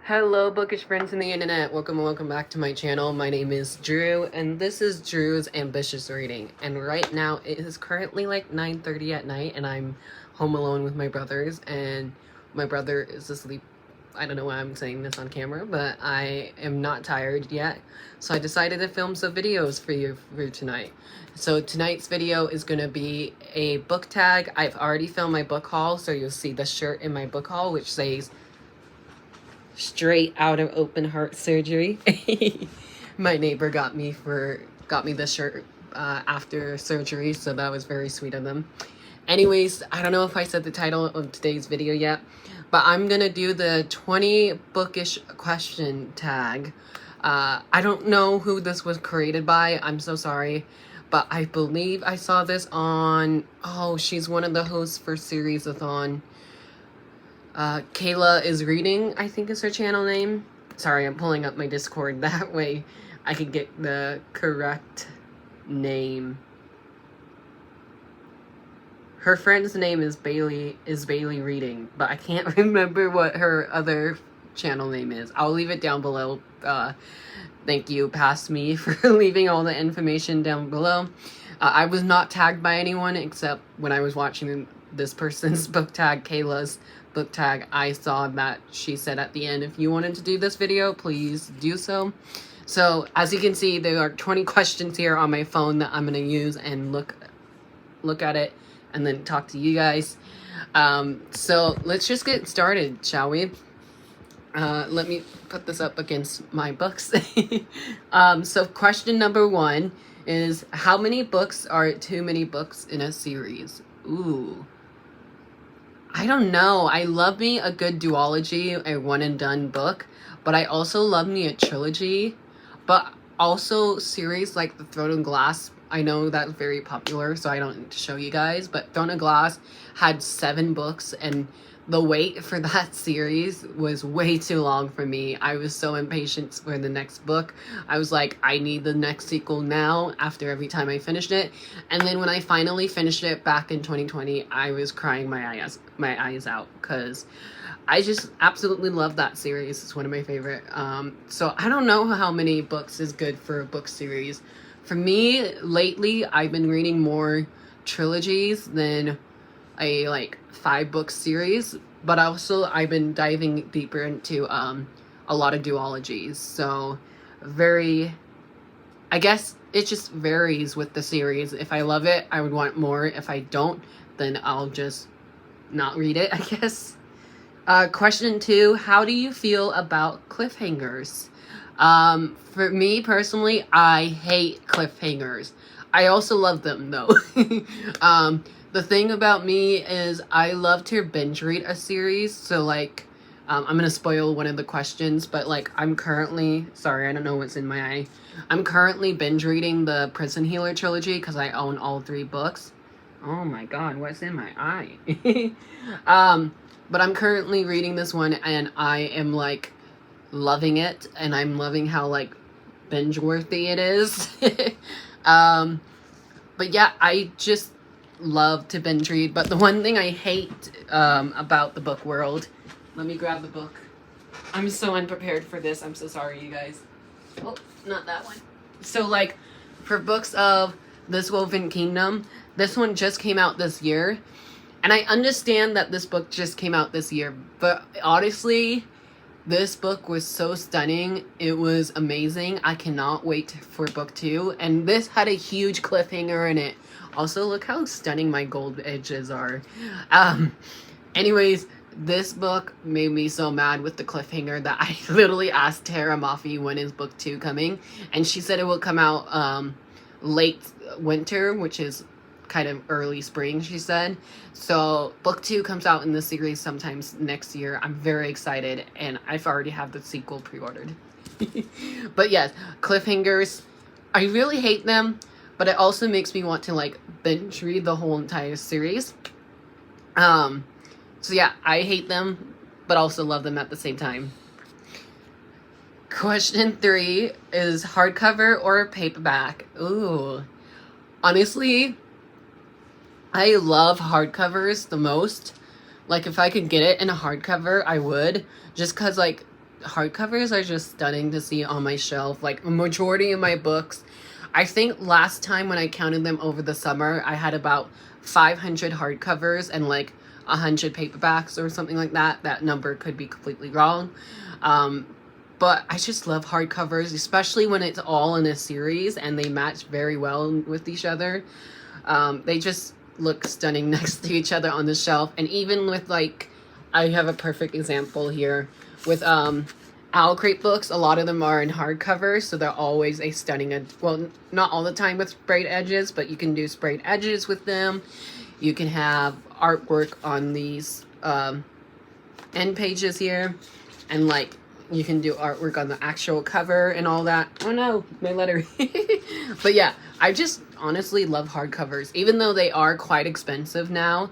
Hello bookish friends in the internet, welcome back to my channel. My name is Drew and this is Drew's Ambitious Reading, and right now it is currently like 9:30 at night and I'm home alone with my brothers and my brother is asleep. I don't know why I'm saying this on camera, but I am not tired yet, so I decided to film some videos for you for tonight. So tonight's video is going to be a book tag. I've already filmed my book haul, so you'll see the shirt in my book haul which says straight out of open heart surgery. My neighbor got me this shirt after surgery, so that was very sweet of them. Anyways, I don't know if I said the title of today's video yet, but I'm gonna do the 20 bookish question tag. I don't know who this was created by, I'm so sorry, but I believe I saw this on, she's one of the hosts for Series-a-thon. Kayla is Reading, I think is her channel name. Sorry, I'm pulling up my Discord, that way I can get the correct name. Her friend's name is Bailey Reading, but I can't remember what her other channel name is. I'll leave it down below. Thank you, past me, for leaving all the information down below. I was not tagged by anyone except when I was watching this person's book tag, Kayla's book tag. I saw that she said at the end, if you wanted to do this video, please do so. So as you can see, there are 20 questions here on my phone that I'm going to use and look at it and then talk to you guys. So let's just get started, shall we? Let me put this up against my books. So question number 1 is, how many books are too many books in a series? Ooh. I don't know. I love me a good duology, a one and done book, but I also love me a trilogy, but also series like The Throne of Glass. I know that's very popular, so I don't need to show you guys, but Throne of Glass had 7 books, and the wait for that series was way too long for me. I was so impatient for the next book. I was like, I need the next sequel now after every time I finished it. And then when I finally finished it back in 2020, I was crying my eyes out because I just absolutely love that series. It's one of my favorite. So I don't know how many books is good for a book series. For me, lately, I've been reading more trilogies than a 5-book series, but also I've been diving deeper into a lot of duologies. So I guess it just varies with the series. If I love it, I would want more. If I don't, then I'll just not read it, I guess. Question 2, how do you feel about cliffhangers? For me personally, I hate cliffhangers. I also love them though. The thing about me is I love to binge read a series. So I'm gonna spoil one of the questions, but I'm currently, sorry, I don't know what's in my eye. I'm currently binge reading the Prison Healer trilogy because I own all 3 books. Oh my god, what's in my eye? But I'm currently reading this one and I am loving it, and I'm loving how binge worthy it is. But yeah, I just love to binge read. But the one thing I hate about the book world, let me grab the book. I'm so unprepared for this. I'm so sorry, you guys. Oh, not that one. So for books of This Woven Kingdom, this one just came out this year. And I understand that this book just came out this year, but honestly, this book was so stunning. It was amazing. I cannot wait for book 2. And this had a huge cliffhanger in it. Also, look how stunning my gold edges are. Anyways, this book made me so mad with the cliffhanger that I literally asked Tara Mafi when is book 2 coming. And she said it will come out late winter, which is kind of early spring, she said. So book 2 comes out in the series sometimes next year. I'm very excited, and I've already have the sequel pre-ordered. But yes, cliffhangers, I really hate them, but it also makes me want to binge read the whole entire series. So yeah, I hate them, but also love them at the same time. Question 3 is hardcover or paperback? Ooh, honestly, I love hardcovers the most. If I could get it in a hardcover, I would. Just because, hardcovers are just stunning to see on my shelf. Like, a majority of my books, I think last time when I counted them over the summer, I had about 500 hardcovers and like 100 paperbacks or something like that. That number could be completely wrong. But I just love hardcovers, especially when it's all in a series and they match very well with each other. They just look stunning next to each other on the shelf. And even with, like, I have a perfect example here with Owl Crate books. A lot of them are in hardcover, so they're always a stunning, well, not all the time with sprayed edges, but you can do sprayed edges with them. You can have artwork on these end pages here, and like you can do artwork on the actual cover and all that. Oh no, my letter. But yeah, I just honestly love hardcovers, even though they are quite expensive now.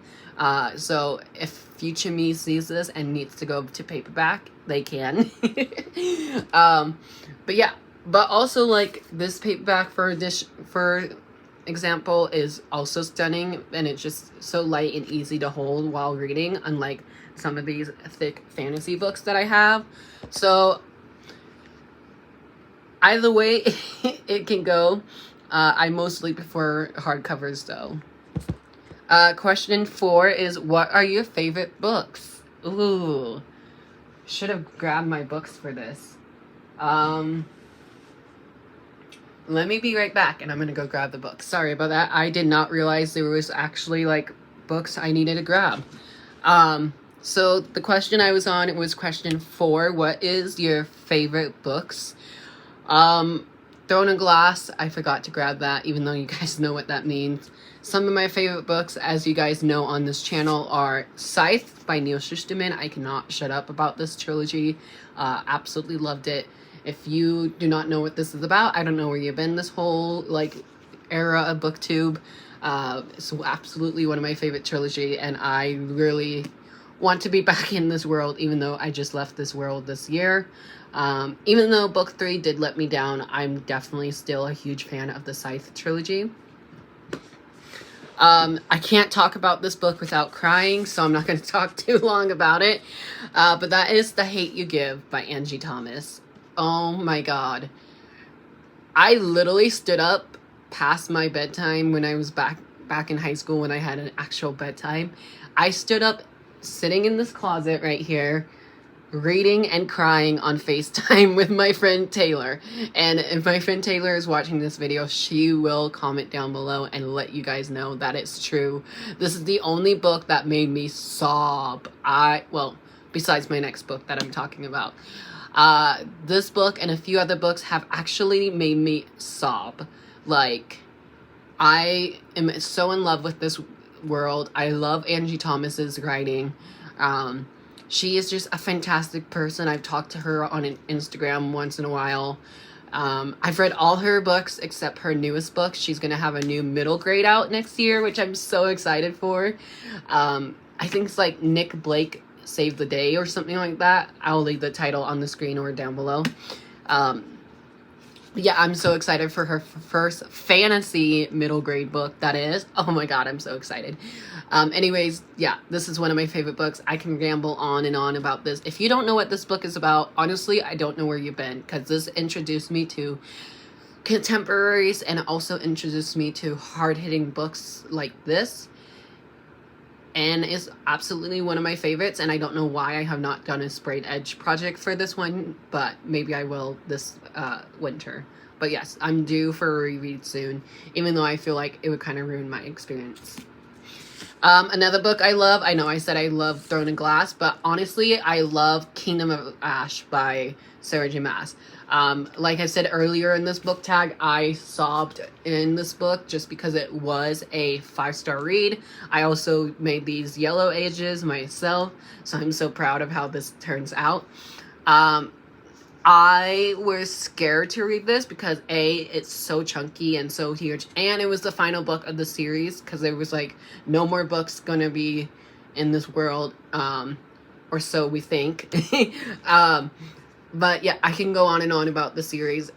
So if future me sees this and needs to go to paperback, they can. But yeah, but also like this paperback for example is also stunning, and it's just so light and easy to hold while reading, unlike some of these thick fantasy books that I have. So either way it can go. I mostly prefer hardcovers though. Question 4 is, what are your favorite books? Ooh, should have grabbed my books for this. Let me be right back and I'm gonna go grab the books. Sorry about that. I did not realize there was actually like books I needed to grab. So the question I was on, it was question 4. What is your favorite books? Throne and Glass, I forgot to grab that, even though you guys know what that means. Some of my favorite books, as you guys know on this channel, are Scythe by Neil Shusterman. I cannot shut up about this trilogy. Absolutely loved it. If you do not know what this is about, I don't know where you've been this whole like era of BookTube. It's absolutely one of my favorite trilogy, and I really want to be back in this world, even though I just left this world this year. Even though book 3 did let me down, I'm definitely still a huge fan of the Scythe trilogy. I can't talk about this book without crying, so I'm not going to talk too long about it. But that is The Hate You Give by Angie Thomas. Oh my god. I literally stood up past my bedtime when I was back in high school, when I had an actual bedtime. I stood up sitting in this closet right here, reading and crying on FaceTime with my friend Taylor. And if my friend Taylor is watching this video, she will comment down below and let you guys know that it's true. This is the only book that made me sob. Well, besides my next book that I'm talking about. This book and a few other books have actually made me sob. Like, I am so in love with this world. I love Angie Thomas's writing. She is just a fantastic person. I've talked to her on Instagram once in a while. I've read all her books except her newest book. She's going to have a new middle grade out next year, which I'm so excited for. I think it's like Nick Blake Save the Day or something like that. I'll leave the title on the screen or down below. Yeah, I'm so excited for her first fantasy middle grade book, that is. Oh my god, I'm so excited. Anyways, yeah, this is one of my favorite books. I can ramble on and on about this. If you don't know what this book is about, honestly, I don't know where you've been, because this introduced me to contemporaries and also introduced me to hard-hitting books like this. And is absolutely one of my favorites, and I don't know why I have not done a sprayed edge project for this one, but maybe I will this winter. But yes, I'm due for a reread soon, even though I feel like it would kind of ruin my experience. Another book I love, I know I said I love Throne and Glass, but honestly, I love Kingdom of Ash by Sarah J. Maas. Like I said earlier in this book tag, I sobbed in this book just because it was a 5-star read. I also made these yellow edges myself, so I'm so proud of how this turns out. I was scared to read this because A, it's so chunky and so huge, and it was the final book of the series, because there was like no more books gonna be in this world, or so we think. But yeah, I can go on and on about the series.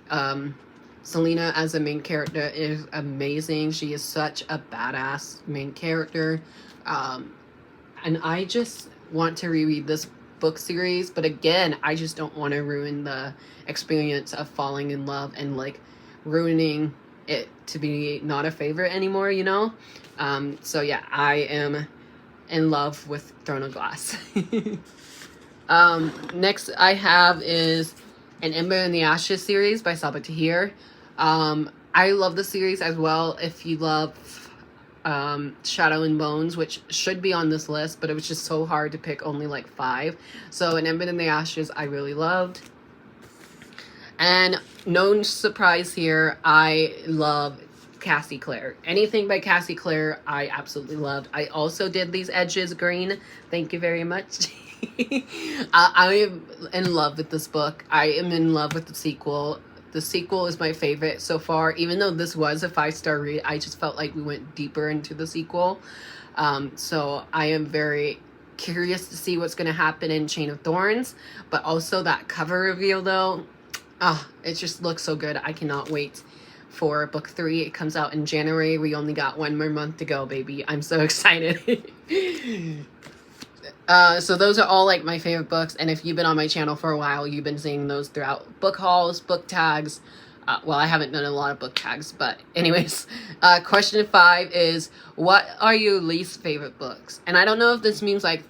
Selena as a main character is amazing. She is such a badass main character. And I just want to reread this book series, but again, I just don't want to ruin the experience of falling in love and like ruining it to be not a favorite anymore, you know? So yeah, I am in love with Throne of Glass. Next I have is An Ember in the Ashes series by Sabaa Tahir. I love the series as well. If you love Shadow and Bones, which should be on this list, but it was just so hard to pick only like 5. So An Ember in the Ashes I really loved. And no surprise here, I love Cassie Clare. Anything by Cassie Clare, I absolutely loved. I also did these edges green. Thank you very much. I am in love with this book. I am in love with the sequel. The sequel is my favorite so far. Even though this was a 5-star read, I just felt like we went deeper into the sequel. So I am very curious to see what's going to happen in Chain of Thorns. But also that cover reveal though, it just looks so good. I cannot wait for book 3. It comes out in January. We only got 1 more month to go, baby. I'm so excited. So those are all like my favorite books, and if you've been on my channel for a while, you've been seeing those throughout book hauls, book tags. Well, I haven't done a lot of book tags, but anyways, question 5 is, what are your least favorite books? And I don't know if this means like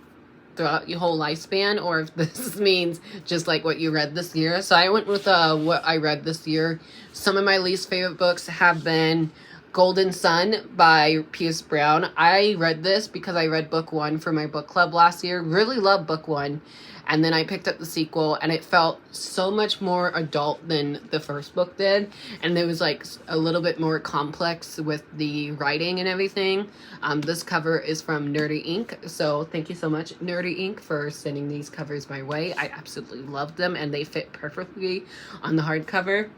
throughout your whole lifespan, or if this means just like what you read this year. So I went with what I read this year. Some of my least favorite books have been Golden Sun by Pierce Brown. I read this because I read book 1 for my book club last year. Really loved book 1. And then I picked up the sequel, and it felt so much more adult than the first book did. And it was like a little bit more complex with the writing and everything. This cover is from Nerdy Ink. So thank you so much, Nerdy Ink, for sending these covers my way. I absolutely loved them, and they fit perfectly on the hardcover.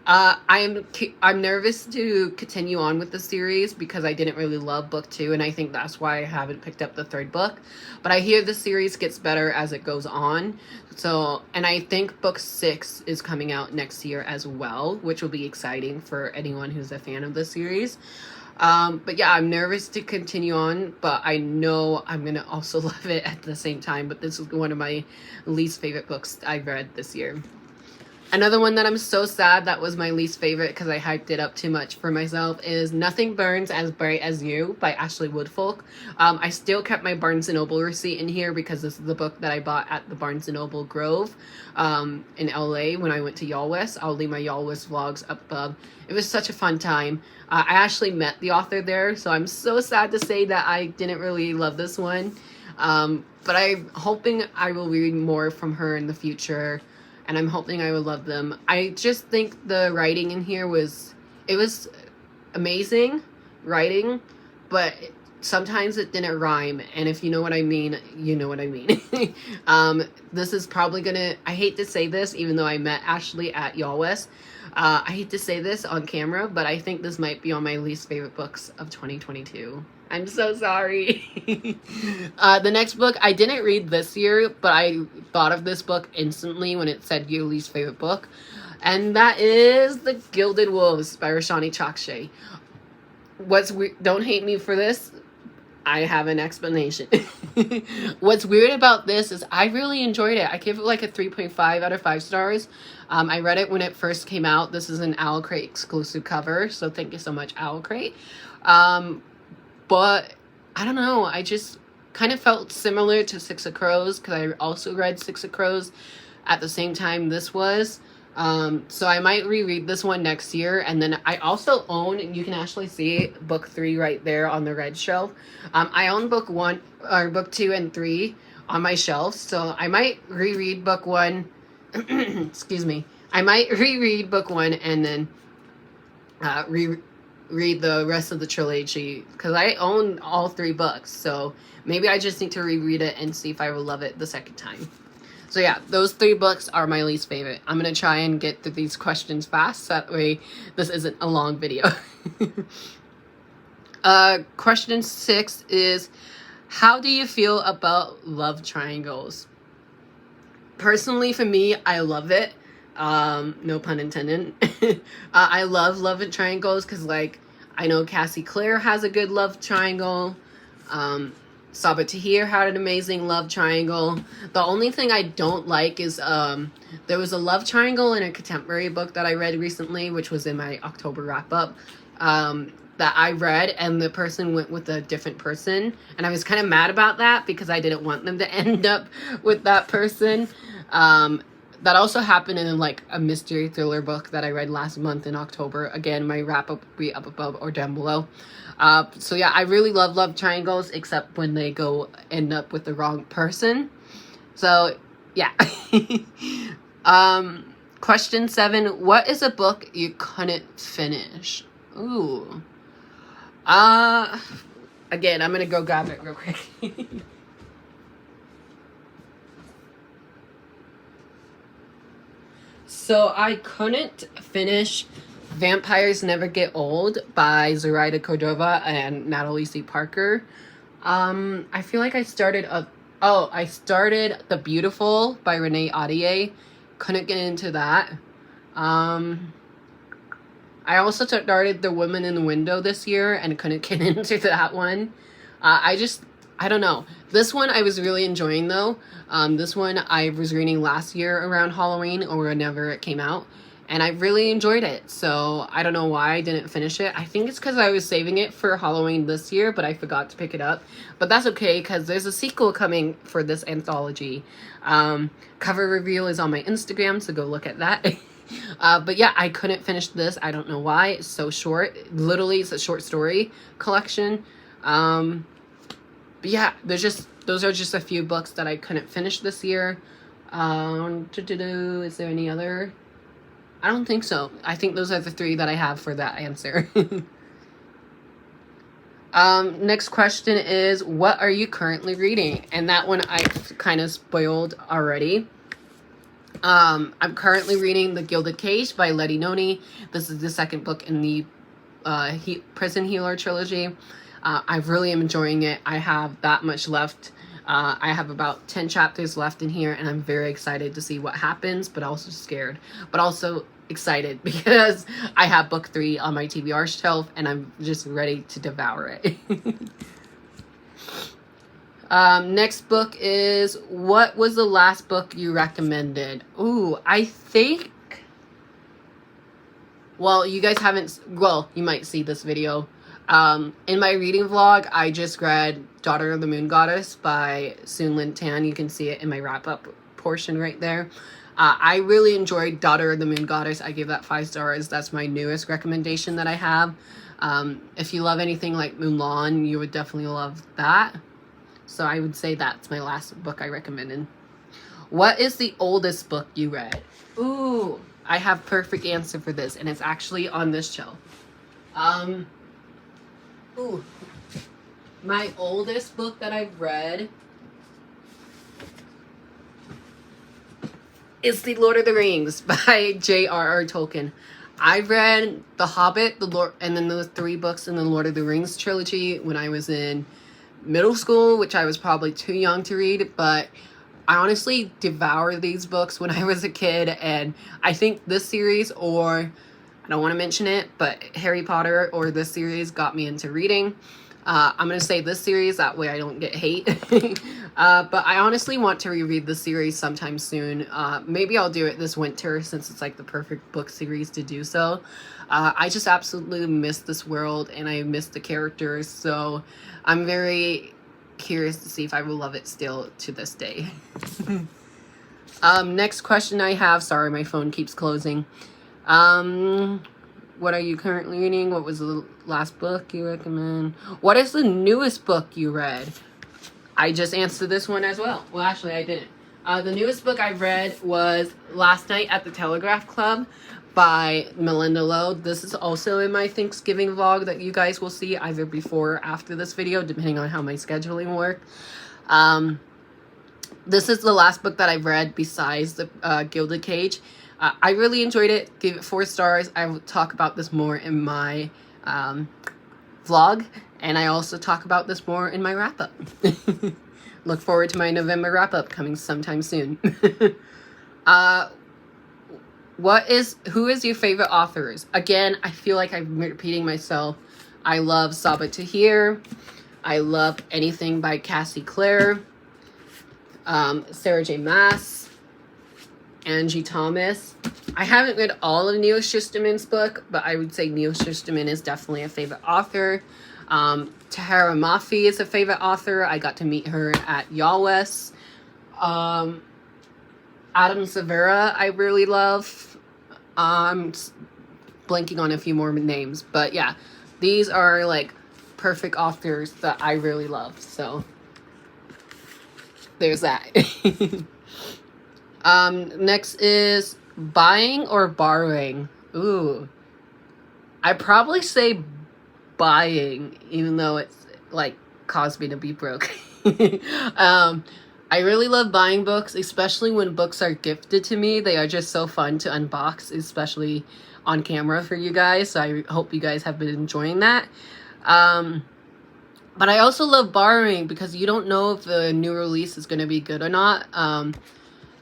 I'm nervous to continue on with the series because I didn't really love book 2, and I think that's why I haven't picked up the 3rd book. But I hear the series gets better as it goes on. So, and I think book 6 is coming out next year as well, which will be exciting for anyone who's a fan of the series. But yeah, I'm nervous to continue on, but I know I'm gonna also love it at the same time. But this is one of my least favorite books I've read this year. Another one that I'm so sad that was my least favorite because I hyped it up too much for myself is Nothing Burns as Bright as You by Ashley Woodfolk. I still kept my Barnes & Noble receipt in here because this is the book that I bought at the Barnes & Noble Grove in LA when I went to Y'all West. I'll leave my Y'all West vlogs up above. It was such a fun time. I actually met the author there, so I'm so sad to say that I didn't really love this one. But I'm hoping I will read more from her in the future. And I'm hoping I will love them. I just think the writing in here was amazing writing, but sometimes it didn't rhyme. And if you know what I mean, you know what I mean. This is probably gonna, I hate to say this, even though I met Ashley at Y'all West. I hate to say this on camera, but I think this might be on my least favorite books of 2022. I'm so sorry. The next book, I didn't read this year, but I thought of this book instantly when it said your least favorite book. And that is The Gilded Wolves by Roshani Chakshay. What's weird, don't hate me for this, I have an explanation. What's weird about this is I really enjoyed it. I give it like a 3.5 out of 5 stars. I read it when it first came out. This is an Owl Crate exclusive cover, so thank you so much, Owl Crate. But I don't know, I just kind of felt similar to Six of Crows because I also read Six of Crows at the same time this was. So I might reread this one next year. And then I also own, and you can actually see book 3 right there on the red shelf. I own book 2 and 3 on my shelf. So I might reread book 1. Excuse me. I might reread book 1 and then read the rest of the trilogy because I own all 3 books. So maybe I just need to reread it and see if I will love it the second time. So yeah, those 3 books are my least favorite. I'm going to try and get through these questions fast so that way this isn't a long video. Question 6 is, how do you feel about love triangles? Personally, for me, I love it. No pun intended. I love triangles because, like, I know Cassie Clare has a good love triangle. Saw It to Hear had an amazing love triangle. The only thing I don't like is there was a love triangle in a contemporary book that I read recently, which was in my October wrap-up, that I read, and the person went with a different person, and I was kind of mad about that because I didn't want them to end up with that person. That also happened in like a mystery thriller book that I read last month in October. Again, my wrap-up will be up above or down below. So yeah, I really love love triangles, except when they end up with the wrong person. So yeah. Question 7. What is a book you couldn't finish? Ooh. Again, I'm gonna go grab it real quick. So I couldn't finish Vampires Never Get Old by Zoraida Cordova and Natalie C. Parker. I feel like I started The Beautiful by Renee Audier. Couldn't get into that. I also started The Woman in the Window this year and couldn't get into that one. I don't know. This one I was really enjoying though. This one I was reading last year around Halloween or whenever it came out. And I really enjoyed it. So I don't know why I didn't finish it. I think it's because I was saving it for Halloween this year, but I forgot to pick it up. But that's okay because there's a sequel coming for this anthology. Cover review is on my Instagram, so go look at that. But yeah, I couldn't finish this. I don't know why. It's so short. Literally, it's a short story collection. But yeah, those are just a few books that I couldn't finish this year. Is there any other? I don't think so. I think those are the 3 that I have for that answer. Next question is, what are you currently reading? And that one I kind of spoiled already. I'm currently reading The Gilded Cage by Letty Noni. This is the second book in the Prison Healer trilogy. I really am enjoying it. I have that much left. I have about 10 chapters left in here, and I'm very excited to see what happens, but also scared. But also excited because I have book 3 on my TBR shelf, and I'm just ready to devour it. Next book is, what was the last book you recommended? Ooh, I think... Well, you guys haven't... Well, you might see this video. In my reading vlog, I just read Daughter of the Moon Goddess by Soon Lin Tan. You can see it in my wrap-up portion right there. I really enjoyed Daughter of the Moon Goddess. I gave that 5 stars. That's my newest recommendation that I have. If you love anything like Mulan, you would definitely love that. So I would say that's my last book I recommended. What is the oldest book you read? Ooh, I have perfect answer for this, and it's actually on this shelf. Ooh, my oldest book that I've read is The Lord of the Rings by J.R.R. Tolkien. I read The Hobbit, and then the 3 books in the Lord of the Rings trilogy when I was in middle school, which I was probably too young to read, but I honestly devoured these books when I was a kid, and I think this series, or I don't want to mention it, but Harry Potter or this series got me into reading. I'm going to say this series, that way I don't get hate. But I honestly want to reread this series sometime soon. Maybe I'll do it this winter since it's like the perfect book series to do so. I just absolutely miss this world and I miss the characters. So I'm very curious to see if I will love it still to this day. Next question I have. Sorry, my phone keeps closing. What are you currently reading? What was the last book you recommend? What is the newest book you read? I just answered this one as well. Well, actually, I didn't. The newest book I read was Last Night at the Telegraph Club by Melinda Lowe. This is also in my Thanksgiving vlog that you guys will see either before or after this video, depending on how my scheduling works. This is the last book that I've read besides the Gilded Cage. I really enjoyed it. Gave it 4 stars. I will talk about this more in my vlog. And I also talk about this more in my wrap-up. Look forward to my November wrap-up coming sometime soon. Who is your favorite authors? Again, I feel like I'm repeating myself. I love Saw It to Hear. I love anything by Cassie Clare, Sarah J. Maas, Angie Thomas. I haven't read all of Neil Shusterman's book, but I would say Neil Shusterman is definitely a favorite author. Tahara Mafi is a favorite author. I got to meet her at YALWES. Adam Severa I really love. I'm blanking on a few more names, but yeah, these are like perfect authors that I really love. So there's that. Next is buying or borrowing. Ooh, I probably say buying, even though it's like caused me to be broke. I really love buying books, especially when books are gifted to me. They are just so fun to unbox, especially on camera for you guys. So I hope you guys have been enjoying that. But I also love borrowing because you don't know if the new release is going to be good or not.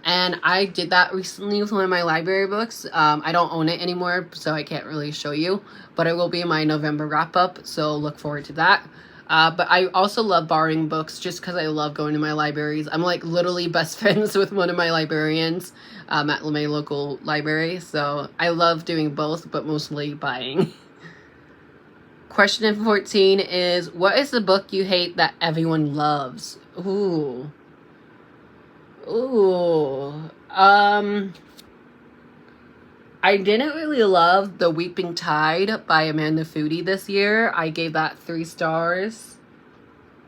And I did that recently with one of my library books. I don't own it anymore, so I can't really show you. But it will be in my November wrap-up, so look forward to that. But I also love borrowing books just because I love going to my libraries. I'm like literally best friends with one of my librarians at my local library. So I love doing both, but mostly buying. Question 14 is, what is the book you hate that everyone loves? Ooh. I didn't really love The Weeping Tide by Amanda Foody this year. I gave that 3 stars.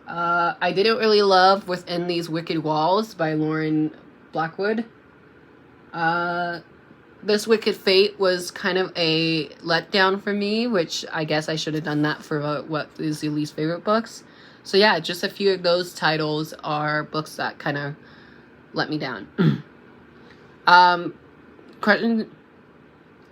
I didn't really love Within These Wicked Walls by Lauren Blackwood. This Wicked Fate was kind of a letdown for me, which I guess I should have done that for what is the least favorite books. So yeah, just a few of those titles are books that kind of let me down. Question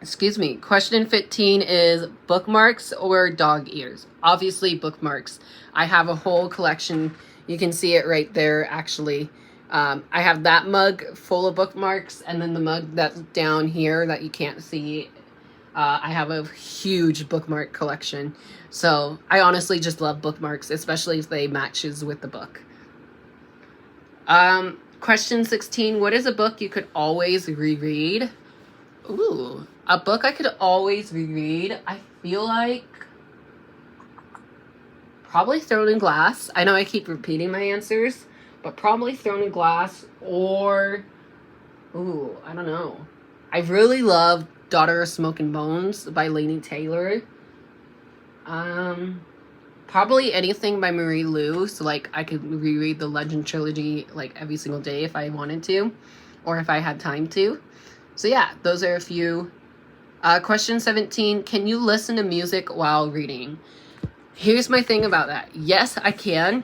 15 is bookmarks or dog ears? Obviously bookmarks. I have a whole collection. You can see it right there, actually. I have that mug full of bookmarks, and then the mug that's down here that you can't see, I have a huge bookmark collection. So I honestly just love bookmarks, especially if they matches with the book. Question 16, what is a book you could always reread? Ooh, a book I could always reread, I feel like probably Thrown in Glass. I know I keep repeating my answers, but probably Thrown in Glass, or, ooh, I don't know. I really love Daughter of Smoke and Bones by Laini Taylor. Probably anything by Marie Lu, so like I could reread the Legend trilogy like every single day if I wanted to, or if I had time to. So yeah, those are a few. Question 17, can you listen to music while reading? Here's my thing about that. Yes, I can,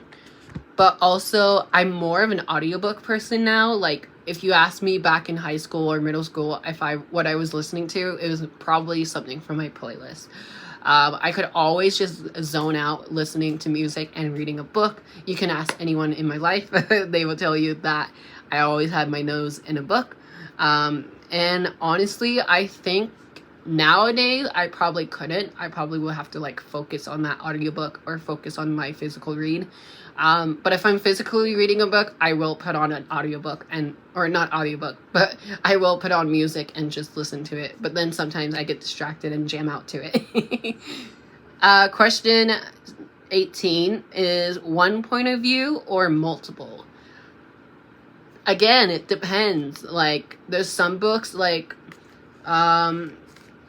but also I'm more of an audiobook person now. Like if you asked me back in high school or middle school what I was listening to, it was probably something from my playlist. I could always just zone out listening to music and reading a book. You can ask anyone in my life. They will tell you that I always had my nose in a book. And honestly, I think nowadays I probably couldn't. I probably will have to like focus on that audiobook or focus on my physical read. But if I'm physically reading a book, I will put on an audiobook or not audiobook, but I will put on music and just listen to it. But then sometimes I get distracted and jam out to it. Question 18 is one point of view or multiple? Again, it depends. Like there's some books like,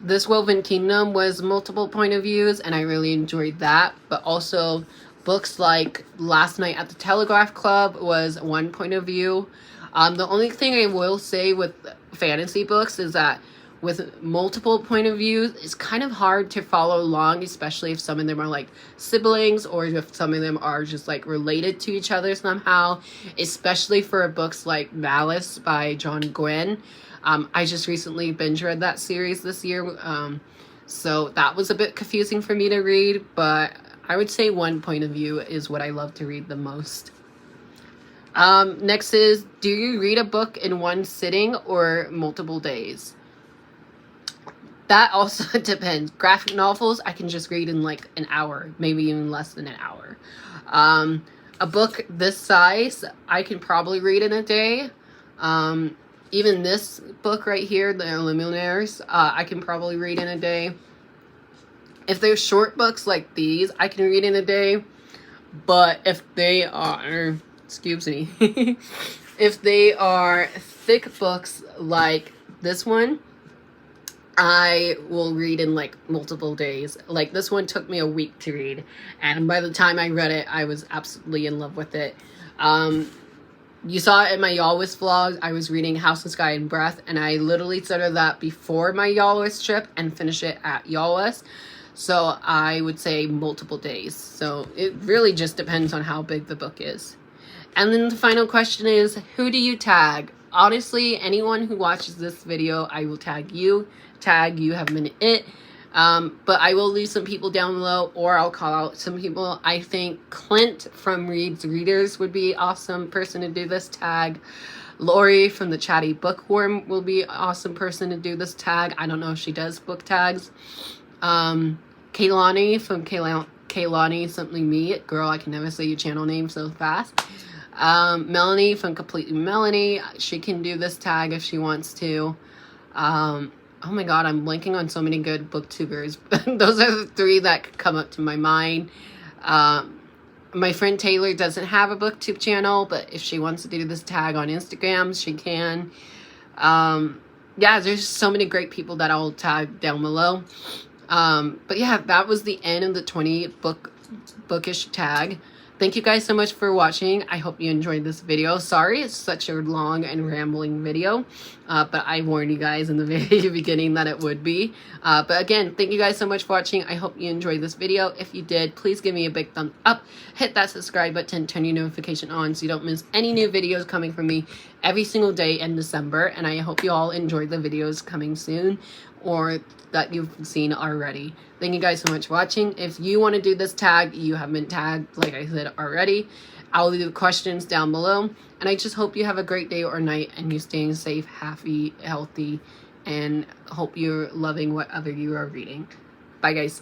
This Woven Kingdom was multiple point of views and I really enjoyed that. But also books like Last Night at the Telegraph Club was one point of view. The only thing I will say with fantasy books is that with multiple point of views, it's kind of hard to follow along, especially if some of them are like siblings or if some of them are just like related to each other somehow, especially for books like Malice by John Gwynne. I just recently binge read that series this year, so that was a bit confusing for me to read, but I would say one point of view is what I love to read the most. Next is, do you read a book in one sitting or multiple days? that also depends. Graphic novels, I can just read in like an hour, maybe even less than an hour. A book this size, I can probably read in a day. Even this book right here, The Luminaires, I can probably read in a day. If they're short books like these, I can read in a day. But if they are, excuse me, if they are thick books like this one, I will read in like multiple days. Like this one took me a week to read, and by the time I read it, I was absolutely in love with it. You saw it in my Yalways vlog. I was reading House of Sky and Breath, and I literally started that before my Yalways trip and finished it at Yalways. So I would say multiple days. So it really just depends on how big the book is. And then the final question is, who do you tag? Honestly, anyone who watches this video, I will tag you. Tag you have been it. But I will leave some people down below, or I'll call out some people. I think Clint from Reads Readers would be an awesome person to do this tag. Lori from the Chatty Bookworm will be an awesome person to do this tag. I don't know if she does book tags. Kaylani from Kaylani Something Me. Girl, I can never say your channel name so fast. Melanie from Completely Melanie. She can do this tag if she wants to. Oh my god, I'm blanking on so many good booktubers. Those are the three that come up to my mind. My friend Taylor doesn't have a booktube channel, but if she wants to do this tag on Instagram, she can. Yeah, there's so many great people that I'll tag down below. But yeah, that was the end of the 20 bookish tag. Thank you guys so much for watching. I hope you enjoyed this video. Sorry it's such a long and rambling video, but I warned you guys in the very beginning that it would be. But again, thank you guys so much for watching. I hope you enjoyed this video. If you did, please give me a big thumbs up. Hit that subscribe button, turn your notification on so you don't miss any new videos coming from me every single day in December. And I hope you all enjoyed the videos coming soon, or that you've seen already. Thank you guys so much for watching. If you want to do this tag, you have been tagged, like I said already. I'll leave the questions down below. And I just hope you have a great day or night, and you're staying safe, happy, healthy, and hope you're loving whatever you are reading. Bye, guys.